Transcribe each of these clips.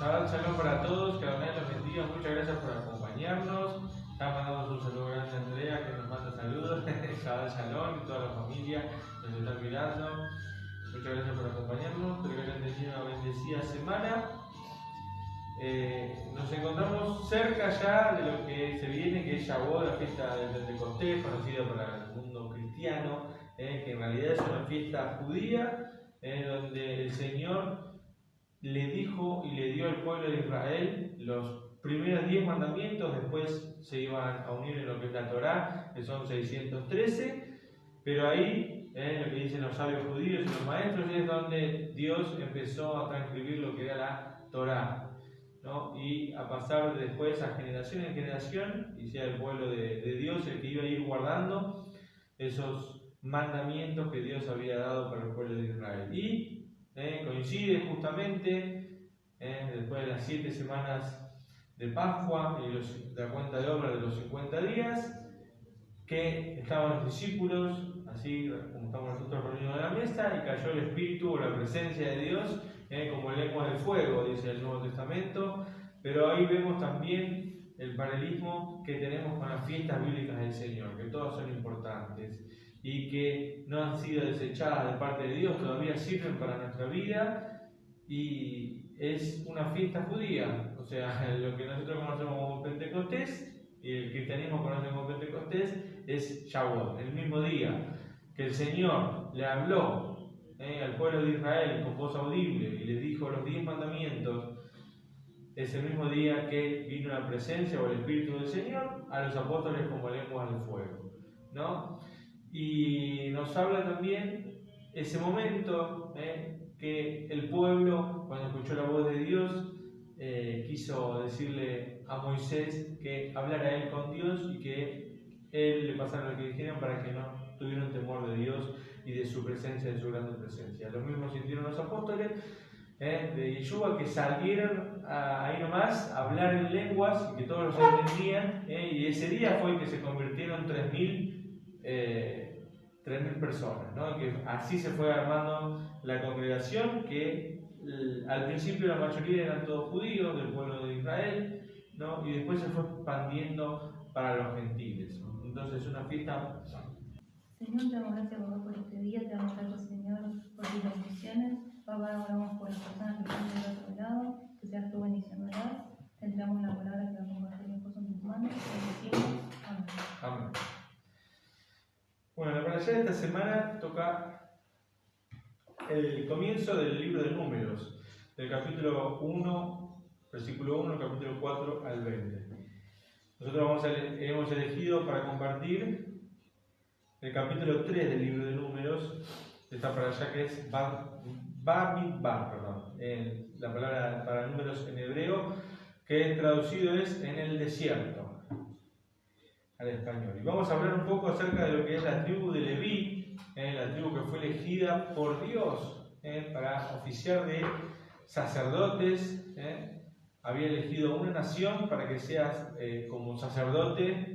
Shabbat Shalom para todos, que Adonai los bendiga, muchas gracias por acompañarnos. Ya mandamos un saludo grande a Andrea, que nos manda saludos. Shabbat Shalom y toda la familia nos está mirando. Muchas gracias por acompañarnos, espero que hayan tenido una bendecida semana. Nos encontramos cerca ya de lo que se viene, que es Shavuot, la fiesta del Pentecostés, conocida para el mundo cristiano, que en realidad es una fiesta judía, donde el Señor le dijo y le dio al pueblo de Israel los primeros 10 mandamientos. Después se iban a unir en lo que es la Torá, que son 613, pero ahí, lo que dicen los sabios judíos y los maestros, es donde Dios empezó a transcribir lo que era la Torá, ¿no? Y a pasar después a generación en generación, y sea el pueblo de Dios el que iba a ir guardando esos mandamientos que Dios había dado para el pueblo de Israel. Y coincide justamente después de las 7 semanas de Pascua y la cuenta de obra de los 50 días, que estaban los discípulos, así como estamos nosotros reunidos en la mesa, y cayó el Espíritu o la presencia de Dios como lenguas de fuego, dice el Nuevo Testamento. Pero ahí vemos también el paralelismo que tenemos con las fiestas bíblicas del Señor, que todas son importantes y que no han sido desechadas de parte de Dios, todavía sirven para nuestra vida, y es una fiesta judía, o sea, lo que nosotros conocemos como Pentecostés y el cristianismo conoce como Pentecostés es Shavuot, el mismo día que el Señor le habló al pueblo de Israel con voz audible y les dijo los 10 mandamientos. Es el mismo día que vino la presencia o el Espíritu del Señor a los apóstoles como lenguas de fuego, ¿no? Y nos habla también ese momento que el pueblo, cuando escuchó la voz de Dios, quiso decirle a Moisés que hablara él con Dios y que él le pasara lo que dijeran para que no tuvieran temor de Dios y de su presencia, de su grande presencia. Lo mismo sintieron los apóstoles de Yeshua, que salieron ahí nomás a hablar en lenguas y que todos los entendían, y ese día fue que se convirtieron 3.000 personas, ¿no? Que así se fue armando la congregación, que al principio la mayoría eran todos judíos del pueblo de Israel, ¿no? Y después se fue expandiendo para los gentiles, ¿no? Entonces es una fiesta. Señor, te damos gracias por este día, te damos gracias, Señor, por tus bendiciones. Papá, oramos por las personas que están del otro lado, que seas tu bendición, ¿verdad? Te entregamos la palabra que va a compartir mi esposo en tus manos, te decimos amén. Amén. Bueno, la palabra de esta semana toca el comienzo del libro de Números, del capítulo 1, versículo 1, capítulo 4 al 20. Nosotros hemos elegido para compartir el capítulo 3 del libro de Números, esta para allá que es Bamidbar, la palabra para números en hebreo, que traducido es en el desierto al español. Y vamos a hablar un poco acerca de lo que es la tribu de Leví, la tribu que fue elegida por Dios para oficiar de sacerdotes. Había elegido una nación para que seas como sacerdote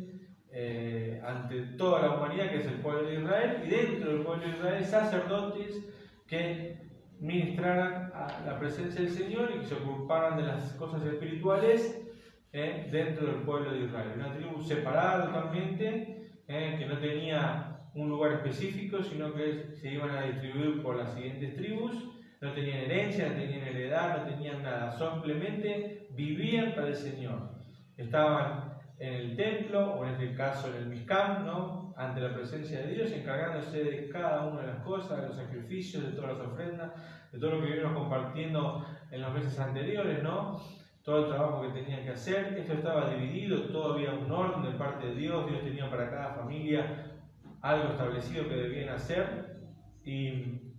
ante toda la humanidad, que es el pueblo de Israel, y dentro del pueblo de Israel sacerdotes que ministraran a la presencia del Señor y que se ocuparan de las cosas espirituales dentro del pueblo de Israel. Una tribu separada totalmente, que no tenía un lugar específico, sino que se iban a distribuir por las siguientes tribus. No tenían herencia, no tenían heredad, no tenían nada, simplemente vivían para el Señor. Estaban en el templo, o en este caso en el Mishkan, ¿no? Ante la presencia de Dios, encargándose de cada una de las cosas, de los sacrificios, de todas las ofrendas, de todo lo que vimos compartiendo en los meses anteriores, ¿no? Todo el trabajo que tenían que hacer. Esto estaba dividido, todo había un orden de parte de Dios. Dios tenía para cada familia algo establecido que debían hacer y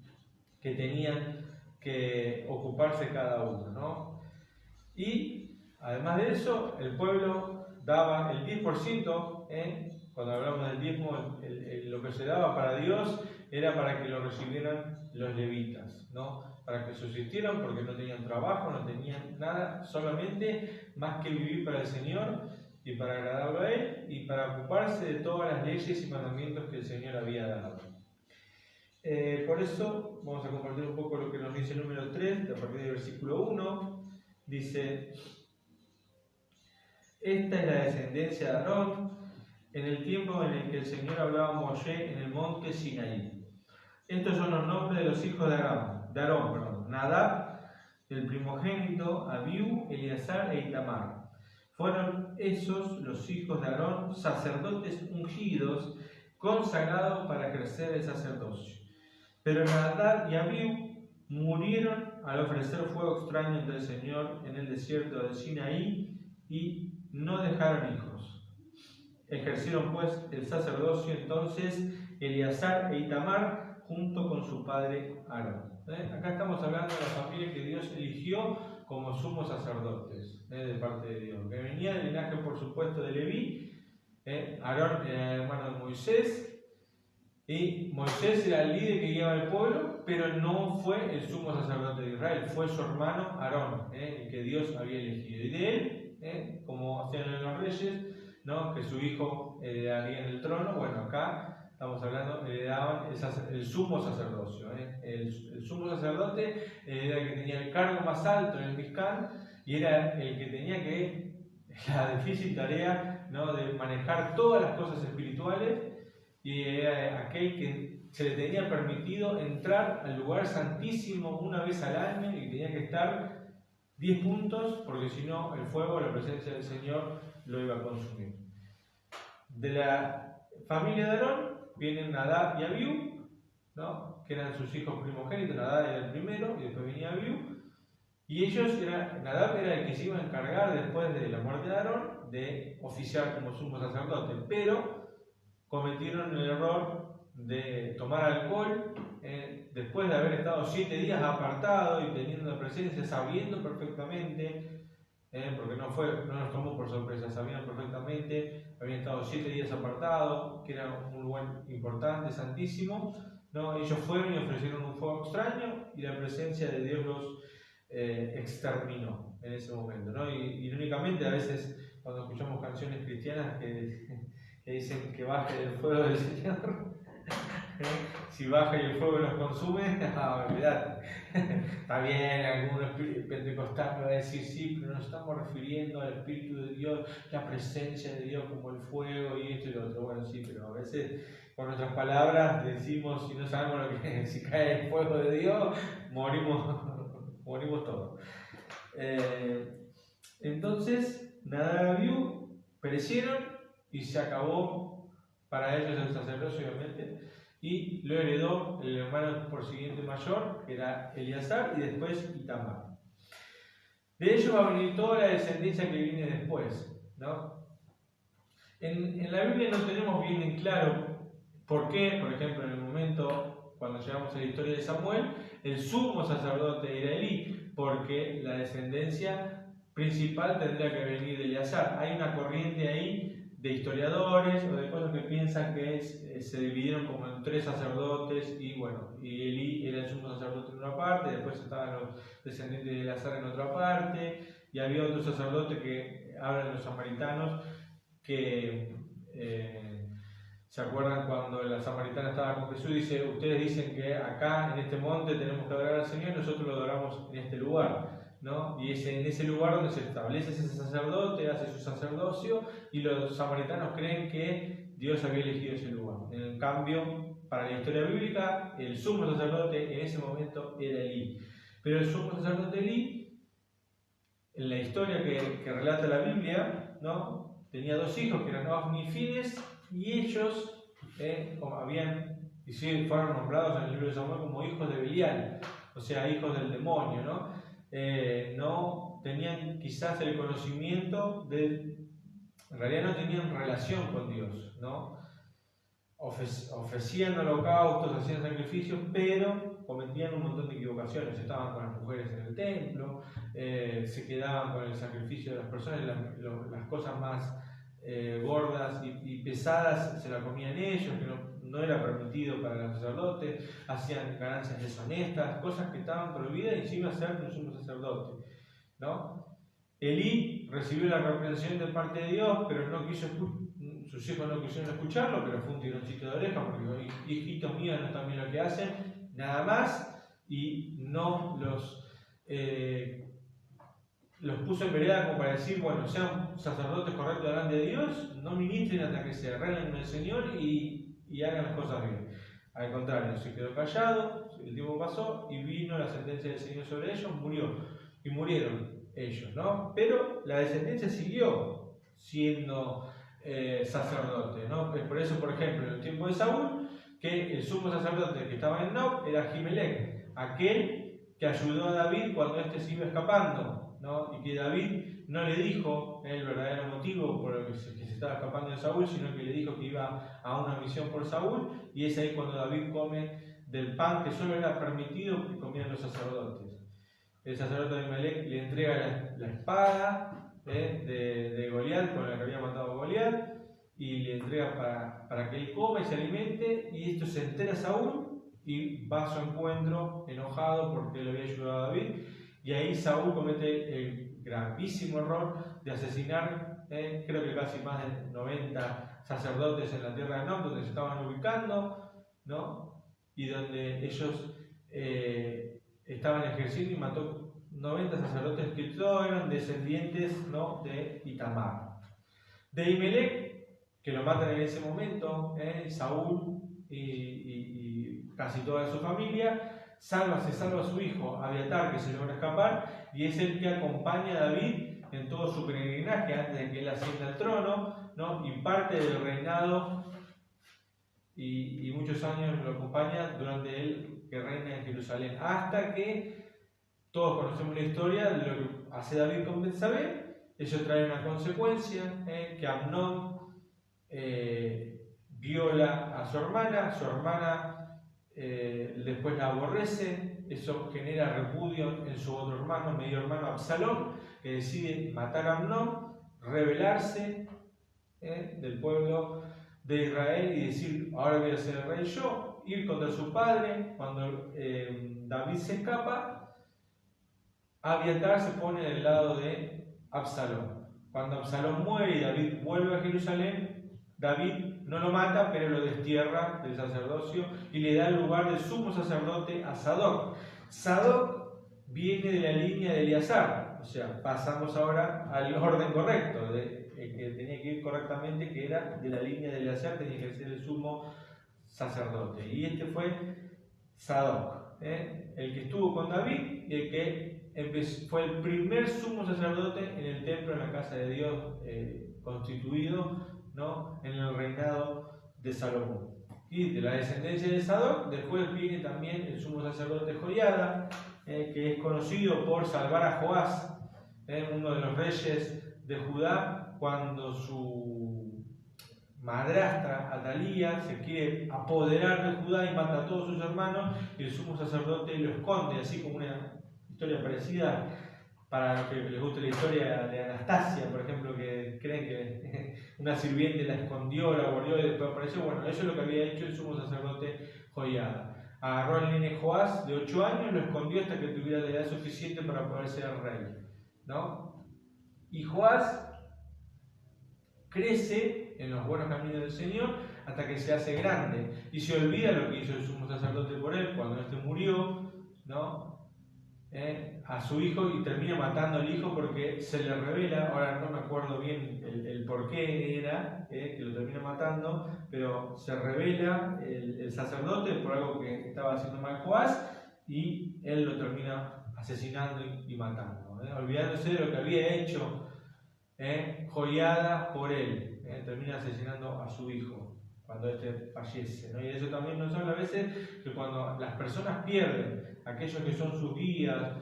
que tenían que ocuparse cada uno, ¿no? Y además de eso, el pueblo daba el 10%, cuando hablamos del diezmo, lo que se daba para Dios era para que lo recibieran los levitas, ¿no? Para que subsistieran, porque no tenían trabajo, no tenían nada, solamente más que vivir para el Señor y para agradarlo a Él y para ocuparse de todas las leyes y mandamientos que el Señor había dado. Por eso vamos a compartir un poco lo que nos dice el número 3, a partir del versículo 1. dice: esta es la descendencia de Aarón en el tiempo en el que el Señor hablaba a Moshe en el monte Sinaí. Estos son los nombres de los hijos de Aarón, Nadab, el primogénito, Abiú, Eleazar e Itamar. Fueron esos los hijos de Aarón, sacerdotes ungidos, consagrados para ejercer el sacerdocio. Pero Nadab y Abiú murieron al ofrecer fuego extraño ante el Señor en el desierto de Sinaí y no dejaron hijos. Ejercieron pues el sacerdocio entonces Eleazar e Itamar junto con su padre Aarón. Acá estamos hablando de la familia que Dios eligió como sumos sacerdotes de parte de Dios, que venía del linaje, por supuesto, de Leví. Aarón era el hermano de Moisés, y Moisés era el líder que guiaba al pueblo, pero no fue el sumo sacerdote de Israel, fue su hermano Aarón, el que Dios había elegido. Y de él, como hacían en los reyes, ¿no?, que su hijo heredaría en el trono. Bueno, acá estamos hablando, heredaban el sumo sacerdocio. El sumo sacerdote era el que tenía el cargo más alto en el Mishkan y era el que tenía la difícil tarea, ¿no?, de manejar todas las cosas espirituales, y era aquel que se le tenía permitido entrar al lugar santísimo una vez al año y tenía que estar 10 puntos, porque si no el fuego, la presencia del Señor, lo iba a consumir. De la familia de Aarón vienen Nadab y Abiú, ¿no?, que eran sus hijos primogénitos. Nadab era el primero y después venía Abiú. Y Nadab era el que se iba a encargar después de la muerte de Aarón de oficiar como sumo sacerdote, pero cometieron el error de tomar alcohol después de haber estado 7 días apartado y teniendo la presencia, sabiendo perfectamente, porque no nos tomó por sorpresa, sabían perfectamente, habían estado 7 días apartados, que era un lugar importante, santísimo, ¿no? Ellos fueron y ofrecieron un fuego extraño y la presencia de Dios los exterminó en ese momento, ¿no? Y irónicamente, a veces cuando escuchamos canciones cristianas que dicen que baje el fuego del Señor, si baja y el fuego los consume, olvidate. Está bien, algunos pentecostales van a decir sí, pero nos estamos refiriendo al Espíritu de Dios, la presencia de Dios como el fuego y esto y lo otro. Bueno, sí, pero a veces con nuestras palabras decimos, si no sabemos lo que es, si cae el fuego de Dios, morimos todos. Entonces, Nadab y Abiú perecieron y se acabó para ellos el sacerdocio, obviamente, y lo heredó el hermano por siguiente mayor, que era Eleazar, y después Itamar. De ellos va a venir toda la descendencia que viene después, ¿no? En la Biblia no tenemos bien en claro por qué, por ejemplo, en el momento cuando llegamos a la historia de Samuel, el sumo sacerdote era Elí, porque la descendencia principal tendría que venir de Eleazar. Hay una corriente ahí de historiadores o de cosas que piensan que se dividieron como en 3 sacerdotes y Elí era el sumo sacerdote en una parte, después estaban los descendientes de Eleazar en otra parte, y había otro sacerdote que hablan los samaritanos que ¿se acuerdan cuando la samaritana estaba con Jesús? Dice: ustedes dicen que acá en este monte tenemos que adorar al Señor, nosotros lo adoramos en este lugar, ¿no? Y es en ese lugar donde se establece ese sacerdote, hace su sacerdocio, y los samaritanos creen que Dios había elegido ese lugar. En cambio, para la historia bíblica, el sumo sacerdote en ese momento era Elí. Pero el sumo sacerdote Elí, en la historia que relata la Biblia, ¿no?, tenía 2 hijos que eran Ofni y Fines, y ellos fueron nombrados en el libro de Samuel como hijos de Belial, o sea, hijos del demonio, ¿no? No tenían quizás el conocimiento en realidad no tenían relación con Dios, ¿no? Ofrecían holocaustos, hacían sacrificios, pero cometían un montón de equivocaciones. Estaban con las mujeres en el templo, se quedaban con el sacrificio de las personas, las cosas más gordas y pesadas se las comían ellos, que no era permitido para los sacerdotes, hacían ganancias deshonestas, cosas que estaban prohibidas y encima ser un sumo sacerdote, ¿no? Elí recibió la reprensión de parte de Dios, pero sus hijos no quisieron escucharlo, pero fue un tironcito de oreja, porque hijitos míos no están bien lo que hacen, nada más, y no los los puso en vereda como para decir, bueno, sean sacerdotes correctos delante de Dios, no ministren hasta que se arreglen con el Señor y hagan las cosas bien. Al contrario, se quedó callado, el tiempo pasó y vino la sentencia del Señor sobre ellos, murieron ellos, ¿no? Pero la descendencia siguió siendo sacerdote, ¿no? Por eso, por ejemplo, en el tiempo de Saúl, que el sumo sacerdote que estaba en Nob era Ahimelech, aquel que ayudó a David cuando éste se iba escapando, ¿no? Y que David no le dijo el verdadero motivo por el que se estaba escapando de Saúl, sino que le dijo que iba a una misión por Saúl, y es ahí cuando David come del pan que solo era permitido que comieran los sacerdotes. El sacerdote de Ahimelech le entrega la espada de Goliat, con la que había matado a Goliat, y le entrega para que él coma y se alimente, y esto se entera Saúl y va a su encuentro enojado porque le había ayudado a David, y ahí Saúl comete el gravísimo error de asesinar, creo que casi más de 90 sacerdotes en la tierra de Nob, donde se estaban ubicando, ¿no? Y donde ellos estaban ejerciendo, y mató 90 sacerdotes que todos eran descendientes, ¿no?, de Itamar. De Ahimelech, que lo matan en ese momento, Saúl y casi toda su familia, se salva a su hijo Abiatar, que se logra escapar, y es el que acompaña a David en todo su peregrinaje antes de que él ascienda al trono, ¿no? Y parte del reinado, y muchos años lo acompaña durante él que reina en Jerusalén, hasta que todos conocemos la historia de lo que hace David con Betsabé. Eso trae una consecuencia, que Amnón viola a su hermana después la aborrece, eso genera repudio en su otro hermano, medio hermano Absalón, que decide matar a Amnón, rebelarse del pueblo de Israel y decir, ahora voy a ser el rey yo, ir contra su padre. Cuando David se escapa, Abiatar se pone del lado de Absalón. Cuando Absalón muere y David vuelve a Jerusalén, David no lo mata, pero lo destierra del sacerdocio y le da el lugar de sumo sacerdote a Sadoc. Sadoc viene de la línea de Eleazar, o sea, pasamos ahora al orden correcto, el que tenía que ir correctamente, que era de la línea de Eleazar, tenía que ser el sumo sacerdote. Y este fue Sadoc, el que estuvo con David y el que fue el primer sumo sacerdote en el templo, en la casa de Dios, constituido, ¿no?, en el reinado de Salomón. Y de la descendencia de Sadoc, después viene también el sumo sacerdote Joiada, que es conocido por salvar a Joás, uno de los reyes de Judá, cuando su madrastra Atalía se quiere apoderar de Judá y mata a todos sus hermanos, y el sumo sacerdote lo esconde, así como una historia parecida para los que les gusta la historia de Anastasia, por ejemplo, que creen que una sirviente la escondió, la guardó y después apareció. Bueno, eso es lo que había hecho el sumo sacerdote Joiada. Agarró al nene Joás de 8 años, lo escondió hasta que tuviera la edad suficiente para poder ser rey, ¿no? Y Joás crece en los buenos caminos del Señor hasta que se hace grande y se olvida lo que hizo el sumo sacerdote por él cuando éste murió, ¿no?, a su hijo, y termina matando al hijo porque se le revela. Ahora no me acuerdo bien el por qué era que lo termina matando, pero se revela el sacerdote por algo que estaba haciendo mal Joás, y él lo termina asesinando y matando, olvidándose de lo que había hecho Joiada por él. Termina asesinando a su hijo cuando éste fallece, ¿no? Y eso también nos habla a veces que cuando las personas pierden aquellos que son sus guías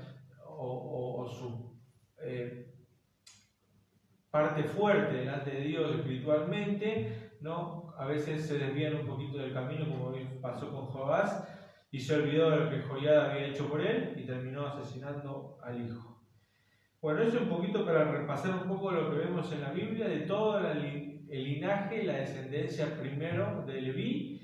o su parte fuerte delante de Dios espiritualmente, ¿no?, a veces se desvían un poquito del camino, como pasó con Joás, y se olvidó de lo que Joiada había hecho por él y terminó asesinando al hijo. Bueno, eso es un poquito para repasar un poco lo que vemos en la Biblia de todo el linaje, la descendencia primero de Leví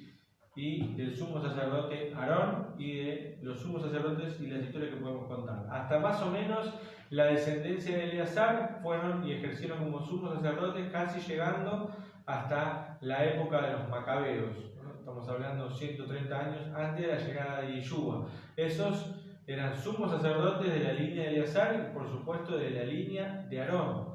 y del sumo sacerdote Aarón, y de los sumos sacerdotes y las historias que podemos contar. Hasta más o menos la descendencia de Eleazar fueron y ejercieron como sumos sacerdotes, casi llegando hasta la época de los macabeos, ¿no? Estamos hablando 130 años antes de la llegada de Yeshua. Esos eran sumos sacerdotes de la línea de Eleazar y por supuesto de la línea de Aarón.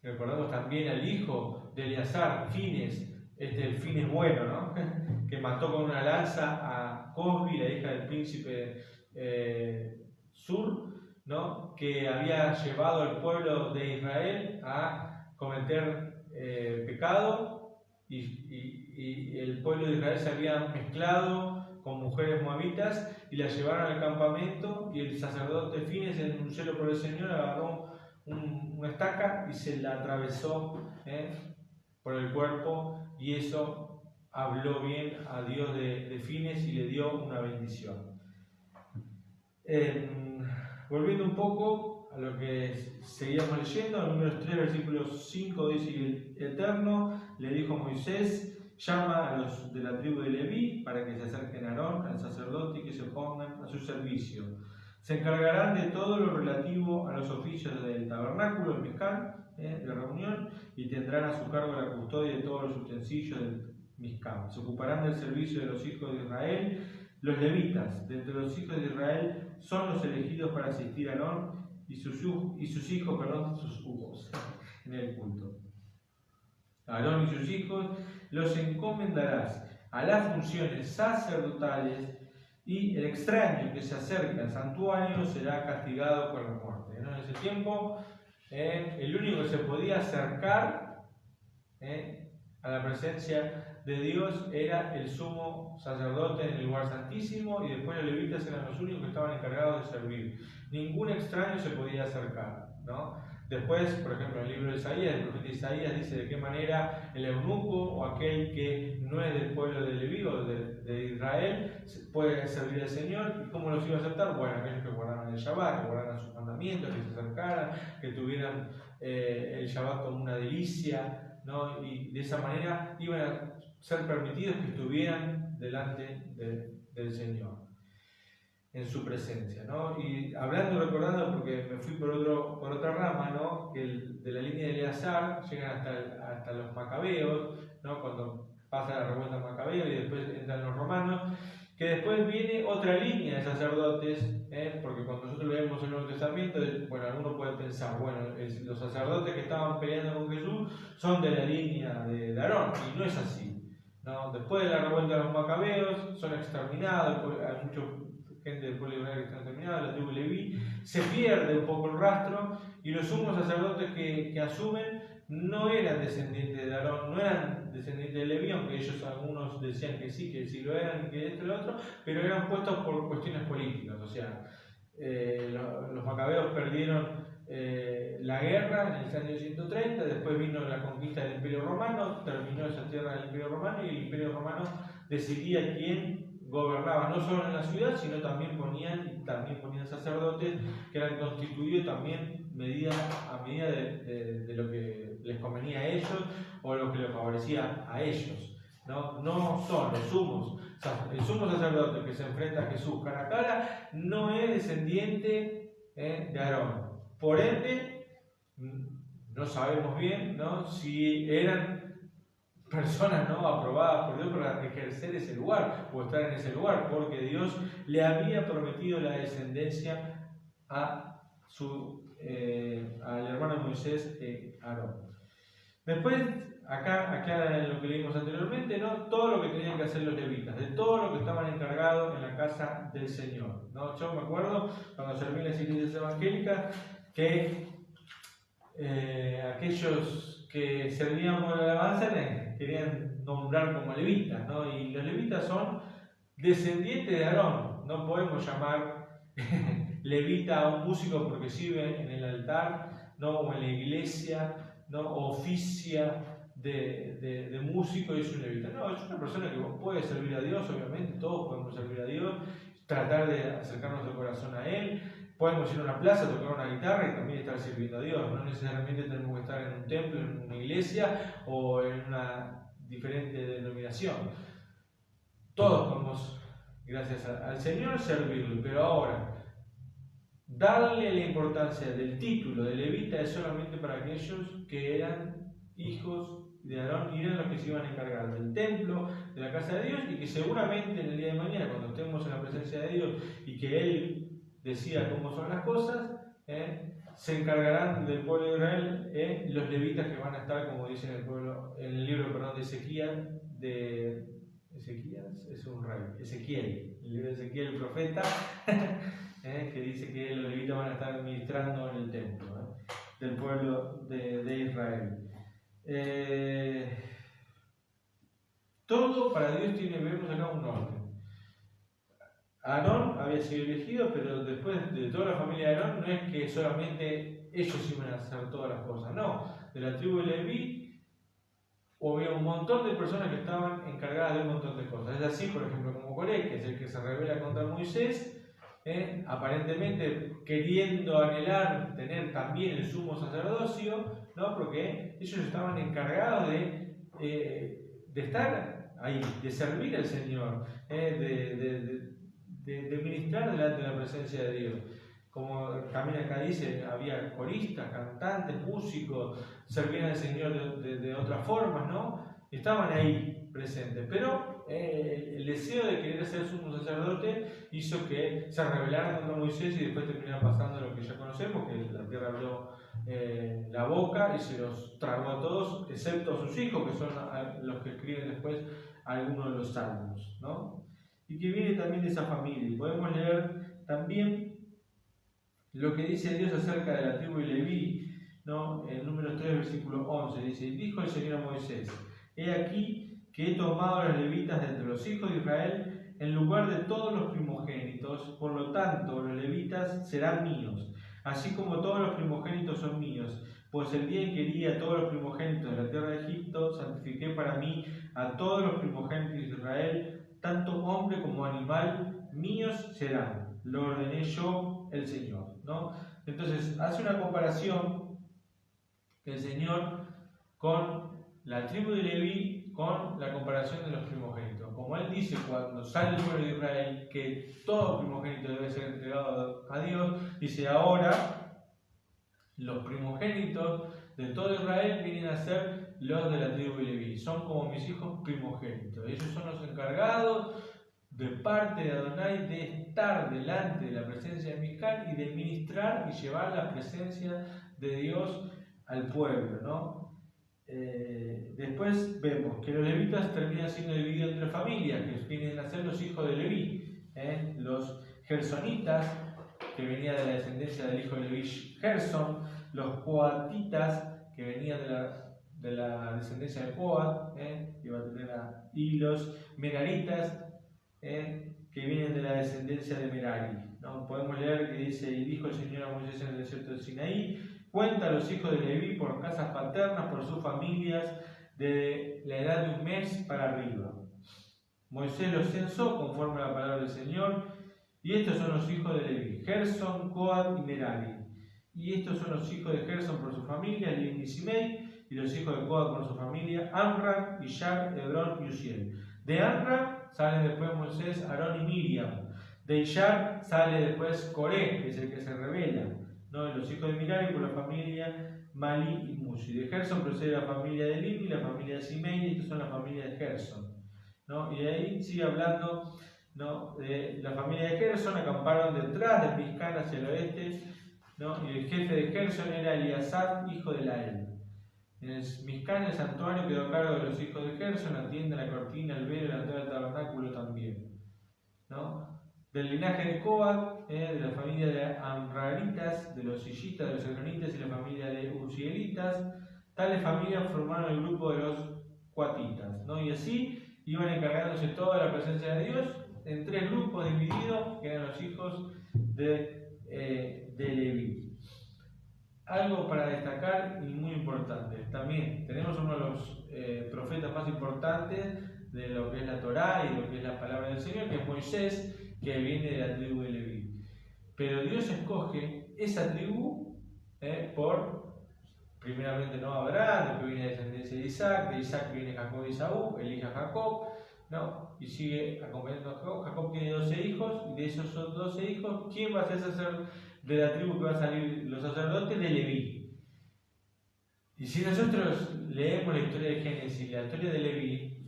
Recordamos también al hijo de Eleazar, Fines, el Fines bueno, ¿no? Que mató con una lanza a Cosbi, la hija del príncipe Sur, ¿no? Que había llevado al pueblo de Israel a cometer pecado y el pueblo de Israel se había mezclado con mujeres moabitas y la llevaron al campamento, y el sacerdote Fines, en un celo por el Señor, agarró una estaca y se la atravesó por el cuerpo, y eso habló bien a Dios de Fines y le dio una bendición. Volviendo un poco a lo que seguíamos leyendo, en números 3, versículos 5, dice: y el Eterno le dijo a Moisés: llama a los de la tribu de Leví para que se acerquen a Aarón, al sacerdote, y que se pongan a su servicio. Se encargarán de todo lo relativo a los oficios del tabernáculo, el Mizcán, de reunión, y tendrán a su cargo la custodia de todos los utensilios del Mizcán. Se ocuparán del servicio de los hijos de Israel. Los levitas, de entre los hijos de Israel, son los elegidos para asistir a Aarón y sus hijos, en el culto. A Aarón y sus hijos los encomendarás a las funciones sacerdotales, y el extraño que se acerque al santuario será castigado con la muerte. ¿No? En ese tiempo, el único que se podía acercar a la presencia de Dios era el sumo sacerdote en el lugar santísimo, y después los levitas eran los únicos que estaban encargados de servir. Ningún extraño se podía acercar, ¿no? Después, por ejemplo, en el libro de Isaías, el profeta Isaías dice de qué manera el eunuco o aquel que no es del pueblo de Leví o de Israel puede servir al Señor. ¿Y cómo los iba a aceptar? Bueno, aquellos que guardaban el Shabbat, que guardaran sus mandamientos, que se acercaran, que tuvieran el Shabbat como una delicia, ¿no? Y de esa manera iban a ser permitidos que estuvieran delante del Señor, en su presencia, ¿no? Y hablando, recordando, porque me fui por otra rama, ¿no? Que de la línea de Eleazar llegan hasta los macabeos, ¿no? Cuando pasa la revuelta macabeo y después entran los romanos, que después viene otra línea de sacerdotes, porque cuando nosotros leemos el Nuevo Testamento, bueno, alguno puede pensar, bueno, los sacerdotes que estaban peleando con Jesús son de la línea de Aarón, y no es así, ¿no? Después de la revuelta de los macabeos son exterminados, hay mucha gente del pueblo de Israel que está exterminada, la tribu de Leví, se pierde un poco el rastro, y los sumos sacerdotes que asumen no eran descendientes de Aarón, no eran descendientes de Leví, aunque ellos algunos decían que sí lo eran, que esto y lo otro, pero eran puestos por cuestiones políticas. O sea, los macabeos perdieron la guerra en el año 130, después vino la conquista del Imperio Romano, terminó esa tierra del Imperio Romano, y el Imperio Romano decidía quién gobernaba, no solo en la ciudad, sino también ponían sacerdotes que eran constituidos también a medida de lo que les convenía a ellos o lo que les favorecía a ellos. No son los sumos. O sea, el sumo sacerdote que se enfrenta a Jesús cara a cara no es descendiente de Aarón. Por ende, no sabemos bien, ¿no?, si eran personas, ¿no?, aprobadas por Dios para ejercer ese lugar o estar en ese lugar, porque Dios le había prometido la descendencia al hermano de Moisés, Aarón. Después, acá en lo que leímos anteriormente, ¿no?, todo lo que tenían que hacer los levitas, de todo lo que estaban encargados en la casa del Señor, ¿no? Yo me acuerdo cuando serví en las iglesias evangélicas que aquellos que servíamos la alabanza querían nombrar como levitas, ¿no? Y los levitas son descendientes de Aarón. No podemos llamar levita a un músico porque sirve en el altar, ¿no?, o en la iglesia, ¿no?, oficia de músico y es un levita. No, es una persona que puede servir a Dios, obviamente, todos podemos servir a Dios, tratar de acercarnos de corazón a Él. Podemos ir a una plaza, tocar una guitarra y también estar sirviendo a Dios. No necesariamente tenemos que estar en un templo, en una iglesia o en una diferente denominación. Todos podemos, gracias al Señor, servirlo. Pero ahora, darle la importancia del título de levita es solamente para aquellos que eran hijos y de Aarón eran los que se iban a encargar del templo, de la casa de Dios, y que seguramente en el día de mañana, cuando estemos en la presencia de Dios y que Él decida cómo son las cosas, se encargarán del pueblo de Israel los levitas que van a estar, como dice en el libro de Ezequiel, es un rey, Ezequiel, el libro de Ezequiel, el profeta, que dice que los levitas van a estar ministrando en el templo del pueblo de Israel. Todo para Dios vemos acá un orden. Aarón había sido elegido, pero después de toda la familia de Aarón, no es que solamente ellos iban a hacer todas las cosas, no. De la tribu de Leví había un montón de personas que estaban encargadas de un montón de cosas. Es así, por ejemplo, como Coré, que es el que se rebela contra Moisés, aparentemente queriendo anhelar tener también el sumo sacerdocio, ¿no? Porque ellos estaban encargados de estar ahí, de servir al Señor, de ministrar delante de la presencia de Dios. Como también acá dice, había coristas, cantantes, músicos, servían al Señor de otras formas, ¿no? Estaban ahí presentes, pero el deseo de querer ser sumo sacerdote hizo que se rebelaran contra Moisés y después terminaron pasando lo que ya conocemos, que la tierra abrió la boca y se los tragó a todos, excepto a sus hijos, que son los que escriben después algunos de los salmos, ¿no? Y que viene también de esa familia. Y podemos leer también lo que dice Dios acerca de la tribu de Leví, ¿no? En Números 3, versículo 11, dice: dijo el Señor a Moisés: he aquí que he tomado a los levitas de entre los hijos de Israel en lugar de todos los primogénitos, por lo tanto los levitas serán míos, así como todos los primogénitos son míos, pues el día en que herí a todos los primogénitos de la tierra de Egipto, santifiqué para mí a todos los primogénitos de Israel, tanto hombre como animal, míos serán. Lo ordené yo, el Señor, ¿no? Entonces hace una comparación el Señor con la tribu de Leví, con la comparación de los primogénitos. Como Él dice cuando sale el pueblo de Israel que todo primogénito debe ser entregado a Dios, dice: ahora los primogénitos de todo Israel vienen a ser los de la tribu de Leví. Son como mis hijos primogénitos. Ellos son los encargados de parte de Adonai de estar delante de la presencia de Mical y de ministrar y llevar la presencia de Dios al pueblo, ¿no? Después vemos que los levitas terminan siendo divididos entre familias, que vienen a ser los hijos de Leví, los gersonitas, que venían de la descendencia del hijo de Leví Gerson, los coatitas, que venían de la descendencia de Coat, y los meraritas, que vienen de la descendencia de Merari, ¿no? Podemos leer que dice: y dijo el Señor a Moisés en el desierto de Sinaí: cuenta a los hijos de Leví por casas paternas, por sus familias, de la edad de un mes para arriba. Moisés los censó conforme a la palabra del Señor, y estos son los hijos de Leví: Gerson, Coat y Merari. Y estos son los hijos de Gerson por su familia, Libni y Simei, y los hijos de Coat por su familia, Amram, Ishar, Hebrón y Uziel. De Amram sale después Moisés, Aarón y Miriam. De Ishar sale después Coré, que es el que se revela, ¿no? Los hijos de Merari por la familia Mali y Musi. De Gerson procede la familia de Libni y la familia de Simei, y estos son la familia de Gerson, ¿no? Y ahí sigue hablando, ¿no? De la familia de Gerson. Acamparon detrás de Piscán hacia el oeste, ¿no? Y el jefe de Gerson era Eliasaf, hijo de Lael. En el Mizcán, el santuario, quedó a cargo de los hijos de Gerson, la tienda, la cortina, el velo, la entrada del tabernáculo también, ¿no? Del linaje de Coat, de la familia de Amraritas, de los Sillitas, de los Hebronitas y la familia de Uzielitas, tales familias formaron el grupo de los Coatitas, ¿no? Y así iban encargándose toda la presencia de Dios en tres grupos divididos, que eran los hijos de Leví. Algo para destacar y muy importante. También tenemos uno de los profetas más importantes de lo que es la Torá y lo que es la palabra del Señor, que es Moisés, que viene de la tribu de Leví. Pero Dios escoge esa tribu primeramente no Abraham, después viene la descendencia de Isaac viene Jacob y Esaú, elija Jacob, ¿no? Y sigue acompañando a Jacob. Jacob tiene 12 hijos, y de esos 12 hijos, ¿quién va a ser de la tribu que va a salir los sacerdotes? De Leví. Y si nosotros leemos la historia de Génesis y la historia de Leví,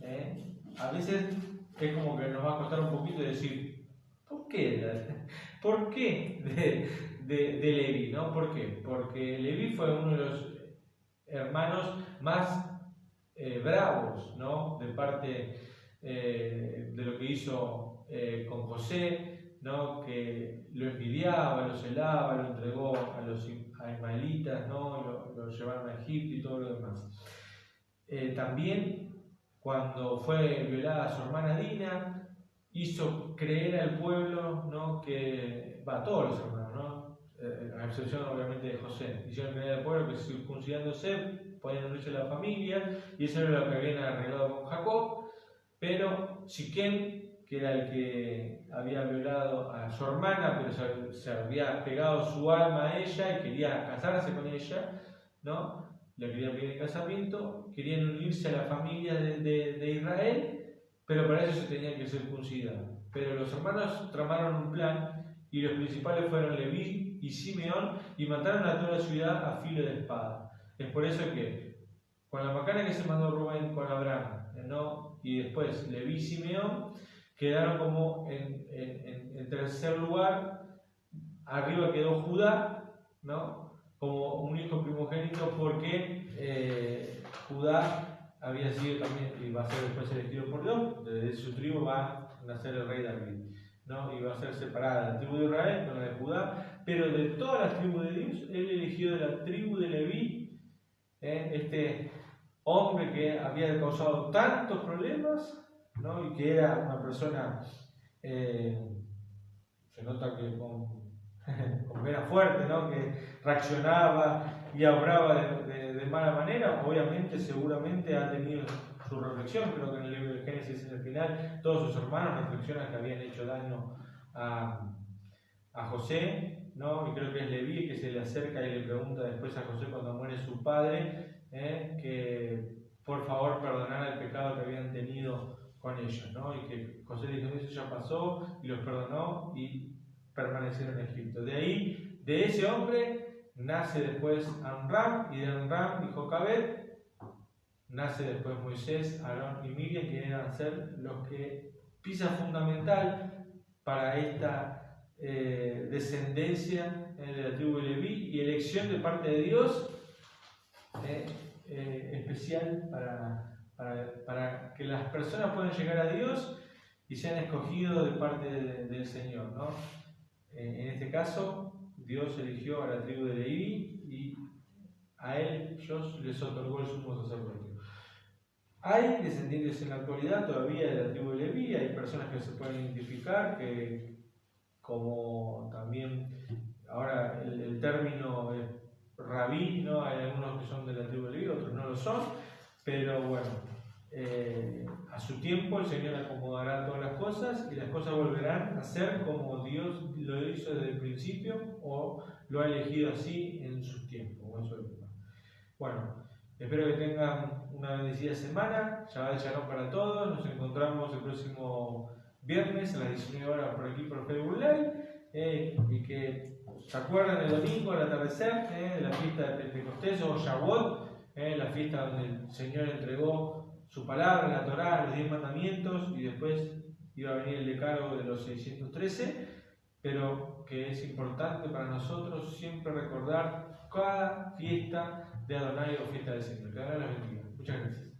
a veces es como que nos va a costar un poquito decir, ¿por qué? ¿Por qué de Leví? ¿No? ¿Por qué? Porque Leví fue uno de los hermanos más bravos, ¿no? De parte de lo que hizo con José, ¿no? Que lo envidiaba, lo celaba, lo entregó a ismaelitas, ¿no? Lo llevaron a Egipto y todo lo demás. También cuando fue violada su hermana Dina, hizo creer al pueblo, ¿no? Que va, todos los hermanos, ¿no? A excepción obviamente de José, hicieron creer al pueblo que circuncidándose podían unirse a la familia, y eso era lo que habían arreglado con Jacob. Pero Siquem, que era el que había violado a su hermana, pero se había pegado su alma a ella y quería casarse con ella, ¿no? Le querían pedir el casamiento, querían unirse a la familia de Israel, pero para eso se tenían que circuncidar. Pero los hermanos tramaron un plan y los principales fueron Leví y Simeón y mataron a toda la ciudad a filo de espada. Es por eso que, con la macana que se mandó Rubén con Abraham, ¿no? Y después Leví y Simeón quedaron como en tercer lugar. Arriba quedó Judá, ¿no? Como un hijo primogénito, porque Judá había sido también, y va a ser después elegido por Dios, desde su tribu va a nacer el rey David, ¿no? Y va a ser separada la tribu de Israel con la de Judá, pero de todas las tribus de Dios, él eligió de la tribu de Leví, este hombre que había causado tantos problemas, ¿no? Y que era una persona, se nota que con vena fuerte, ¿no? Que reaccionaba y obraba de mala manera. Obviamente, seguramente ha tenido su reflexión. Creo que en el libro de Génesis, en el final, todos sus hermanos reflexionan que habían hecho daño a José, ¿no? Y creo que es Leví que se le acerca y le pregunta después a José cuando muere su padre, que por favor perdonara el pecado que habían tenido con ellos, ¿no? Y que José dijo, eso ya pasó, y los perdonó y permanecieron en Egipto. De ahí, de ese hombre, nace después Amram, y de Amram y Jocabed, nace después Moisés, Aarón y Miriam, que iban a ser los que pieza fundamental para esta descendencia de la tribu de Leví y elección de parte de Dios especial para que las personas puedan llegar a Dios y sean escogidos de parte del Señor, ¿no? En este caso, Dios eligió a la tribu de Leví y a él Dios les otorgó el sumo sacerdocio. Hay descendientes en la actualidad todavía de la tribu de Leví, hay personas que se pueden identificar, que como también ahora el término rabí, ¿no? Hay algunos que son de la tribu de Leví, otros no lo son, pero bueno, a su tiempo el Señor acomodará todas las cosas y las cosas volverán a ser como Dios lo hizo desde el principio o lo ha elegido así en su tiempo o en su época. Bueno, espero que tengan una bendecida semana. Shabbat Shalom para todos. Nos encontramos el próximo viernes a las 19 horas por aquí por Facebook Live, y que se acuerden el domingo al atardecer de la fiesta de Pentecostés o Shavuot, la fiesta donde el Señor entregó su palabra, la Torá, los 10 mandamientos, y después iba a venir el decálogo de los 613, pero que es importante para nosotros siempre recordar cada fiesta de Adonai o fiesta del Señor. Que Dios los bendiga. Muchas gracias.